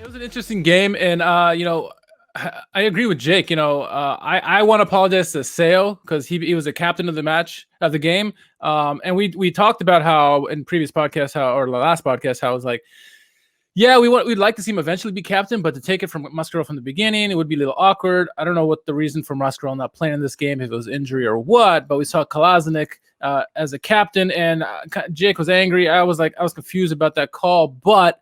It was an interesting game, and I agree with Jake. I want to apologize to Seo because he was a captain of the match of the game. And we talked about how in previous podcasts, or the last podcast, how it was like, yeah, we'd like to see him eventually be captain, but to take it from Mascarell from the beginning, it would be a little awkward. I don't know what the reason for Mascarell not playing in this game, if it was injury or what, but we saw Kolasinac as a captain, and Jake was angry. I was confused about that call, but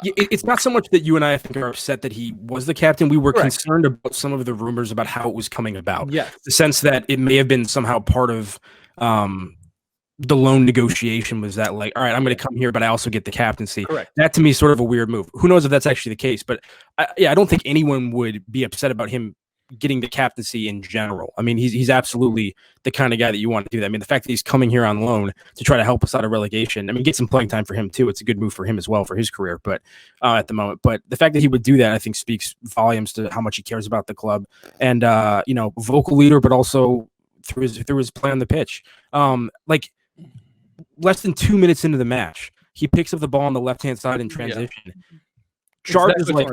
it's not so much that you and I think are upset that he was the captain. We were Correct. concerned about some of the rumors about how it was coming about. Yes. The sense that it may have been somehow part of the loan negotiation was that, like, all right, I'm going to come here, but I also get the captaincy. Correct. That to me is sort of a weird move. Who knows if that's actually the case? But I don't think anyone would be upset about him getting the captaincy in general. I mean, he's absolutely the kind of guy that you want to do that. I mean, the fact that he's coming here on loan to try to help us out of relegation, I mean, get some playing time for him too. It's a good move for him as well for his career, but at the moment. But the fact that he would do that, I think, speaks volumes to how much he cares about the club, and vocal leader, but also through his play on the pitch. Like less than 2 minutes into the match, he picks up the ball on the left-hand side in transition. Yeah. Charges like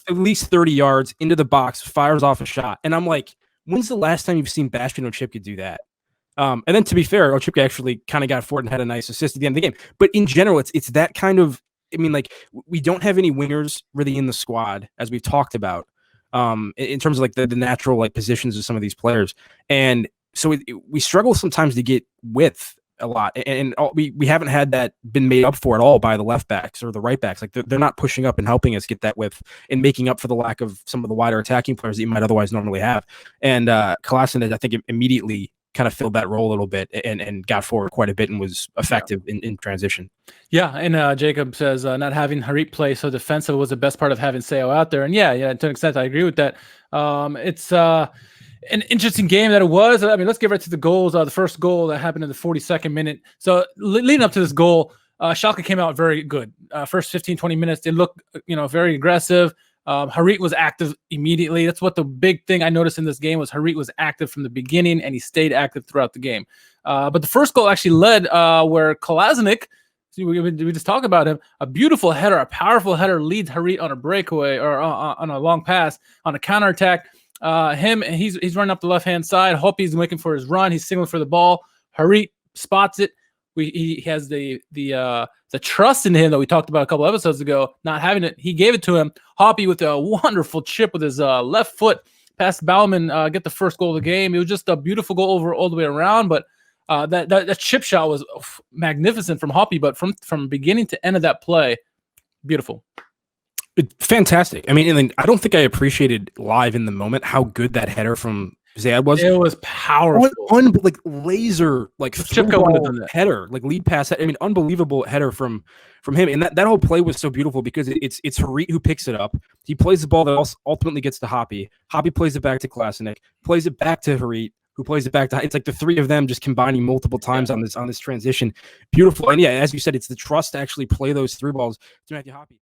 at least 30 yards into the box, fires off a shot. And I'm like, when's the last time you've seen Bastian Oczipka do that? And then to be fair, Oczipka actually kind of got forward and had a nice assist at the end of the game. But in general, it's that kind of, I mean, like, we don't have any wingers really in the squad, as we've talked about, in terms of like the natural like positions of some of these players. And so we struggle sometimes to get width a lot, and we haven't had that been made up for at all by the left backs or the right backs. Like they're not pushing up and helping us get that width and making up for the lack of some of the wider attacking players that you might otherwise normally have. And Kolasinac, I think, immediately kind of filled that role a little bit and got forward quite a bit and was effective in transition. Yeah, and Jacob says not having Harit play so defensive was the best part of having Seo out there. And yeah, to an extent, I agree with that. It's an interesting game that it was. I mean, let's get right to the goals. The first goal that happened in the 42nd minute. So leading up to this goal, Schalke came out very good. First 15, 20 minutes, they looked, very aggressive. Harit was active immediately. That's what the big thing I noticed in this game was. Harit was active from the beginning, and he stayed active throughout the game. But the first goal actually led where Kolasinac, we just talked about him, a beautiful header, a powerful header leads Harit on a breakaway or on a long pass, on a counterattack. He's running up the left-hand side. Hoppe's waiting for his run. He's signaling for the ball. Harit spots it. He has the trust in him that we talked about a couple episodes ago, not having it. He gave it to him. Hoppe with a wonderful chip with his left foot past Baumann, get the first goal of the game. It was just a beautiful goal all the way around, but that chip shot was magnificent from Hoppe, but from beginning to end of that play, beautiful. Fantastic. I mean, and I don't think I appreciated live in the moment how good that header from Ziyad was. It was powerful. Like laser, like header, like lead pass. I mean, unbelievable header from him. And that whole play was so beautiful because it's Harit who picks it up. He plays the ball that ultimately gets to Hoppe. Hoppe plays it back to Kolasinac, plays it back to Harit, who plays it back to. It's like the three of them just combining multiple times on this transition. Beautiful. And yeah, as you said, it's the trust to actually play those through balls to Matthew Hoppe.